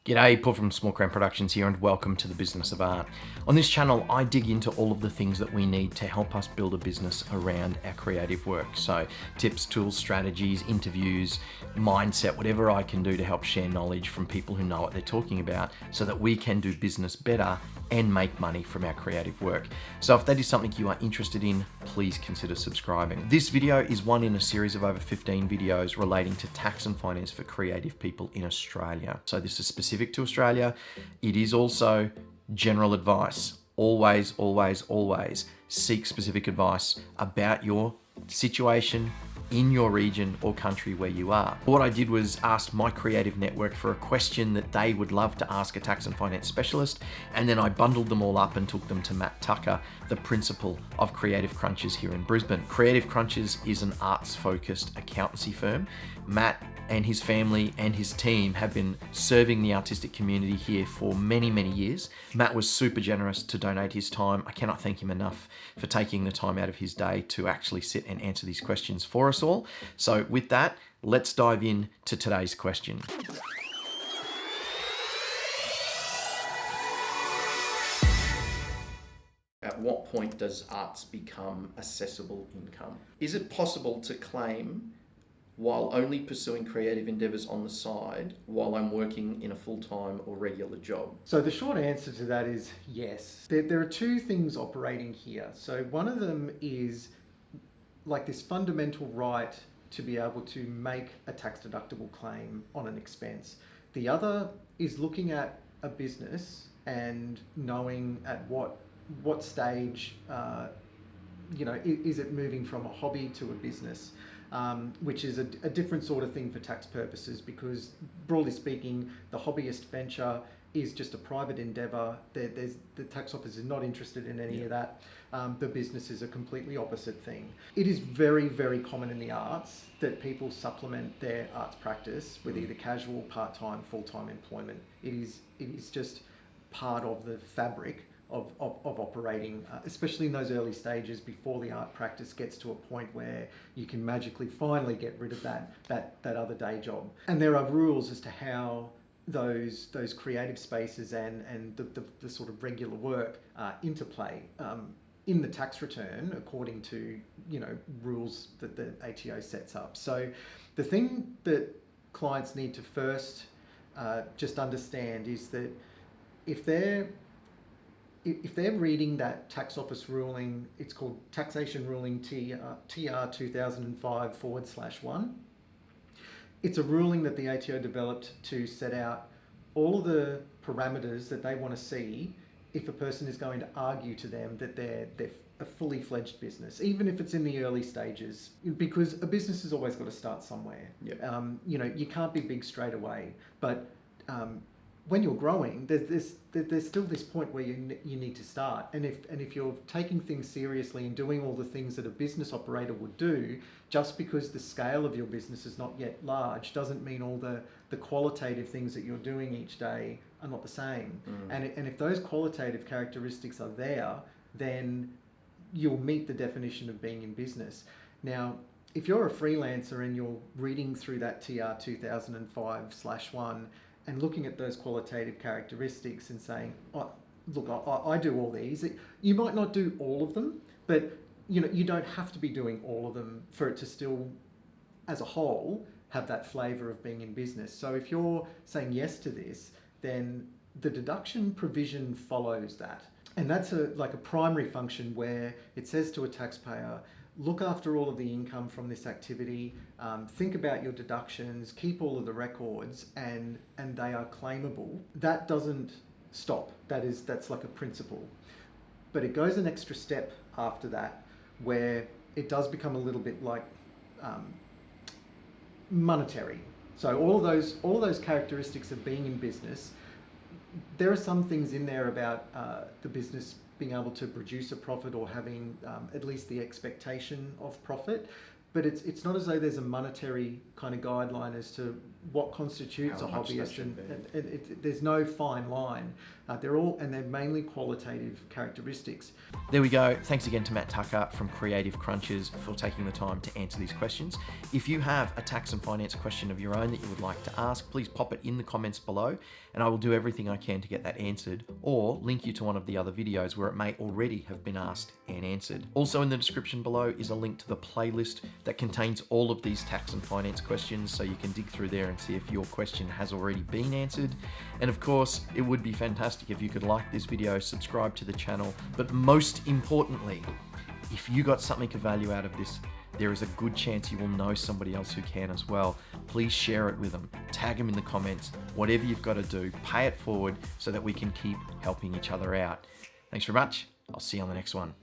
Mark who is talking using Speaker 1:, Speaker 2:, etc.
Speaker 1: G'day, Paul from Small Crown Productions here, and welcome to the Business of Art. On this channel, I dig into all of the things that we need to help us build a business around our creative work. So tips, tools, strategies, interviews, mindset, whatever I can do to help share knowledge from people who know what they're talking about so that we can do business better and make money from our creative work. So if that is something you are interested in, please consider subscribing. This video is one in a series of over 15 videos relating to tax and finance for creative people in Australia. So this is specific to Australia. It is also general advice. Always, always, always seek specific advice about your situation in your region or country where you are. What I did was ask my creative network for a question that they would love to ask a tax and finance specialist, and then I bundled them all up and took them to Matt Tucker, the principal of Creative Crunches here in Brisbane. Creative Crunches is an arts-focused accountancy firm. Matt and his family and his team have been serving the artistic community here for many, many years. Matt was super generous to donate his time. I cannot thank him enough for taking the time out of his day to actually sit and answer these questions for us all. So with that, let's dive in to today's question. At what point does arts become accessible income? Is it possible to claim while only pursuing creative endeavors on the side while I'm working in a full-time or regular job?
Speaker 2: So the short answer to that is yes. There are two things operating here. So one of them is like this fundamental right to be able to make a tax deductible claim on an expense. The other is looking at a business and knowing at what stage is it moving from a hobby to a business. Which is a different sort of thing for tax purposes, because broadly speaking, the hobbyist venture is just a private endeavour. The tax office is not interested in any of that. The business is a completely opposite thing. It is very, very common in the arts that people supplement their arts practice with either casual, part-time, full-time employment. It is just part of the fabric of operating, especially in those early stages before the art practice gets to a point where you can magically finally get rid of that other day job. And there are rules as to how those creative spaces and the sort of regular work interplay in the tax return according to rules that the ATO sets up. So the thing that clients need to first just understand is that if they're reading that tax office ruling, it's called Taxation Ruling TR 2005/1. It's a ruling that the ATO developed to set out all of the parameters that they want to see if a person is going to argue to them that they're a fully fledged business, even if it's in the early stages, because a business has always got to start somewhere. Yep. You can't be big straight away, but when you're growing, there's still this point where you need to start. And if you're taking things seriously and doing all the things that a business operator would do, just because the scale of your business is not yet large, doesn't mean all the qualitative things that you're doing each day are not the same. And if those qualitative characteristics are there, then you'll meet the definition of being in business. Now, if you're a freelancer and you're reading through that TR 2005/1 and looking at those qualitative characteristics and saying, oh, look, I do all these. You might not do all of them, but you don't have to be doing all of them for it to still, as a whole, have that flavour of being in business. So if you're saying yes to this, then the deduction provision follows that. And that's like a primary function where it says to a taxpayer, look after all of the income from this activity, think about your deductions, keep all of the records, and they are claimable. That doesn't stop. That's like a principle. But it goes an extra step after that, where it does become a little bit like monetary. So all of those characteristics of being in business, there are some things in there about the business being able to produce a profit or having at least the expectation of profit, but it's not as though there's a monetary kind of guideline as to what constitutes a
Speaker 1: How much that
Speaker 2: hobbyist,
Speaker 1: should
Speaker 2: and there's no fine line. They're mainly qualitative characteristics.
Speaker 1: There we go. Thanks again to Matt Tucker from Creative Crunches for taking the time to answer these questions. If you have a tax and finance question of your own that you would like to ask, please pop it in the comments below and I will do everything I can to get that answered, or link you to one of the other videos where it may already have been asked and answered. Also in the description below is a link to the playlist that contains all of these tax and finance questions, so you can dig through there and see if your question has already been answered. And of course, it would be fantastic if you could like this video, subscribe to the channel, but most importantly, if you got something of value out of this, there is a good chance you will know somebody else who can as well. Please share it with them, tag them in the comments, whatever you've got to do, pay it forward so that we can keep helping each other out. Thanks very much. I'll see you on the next one.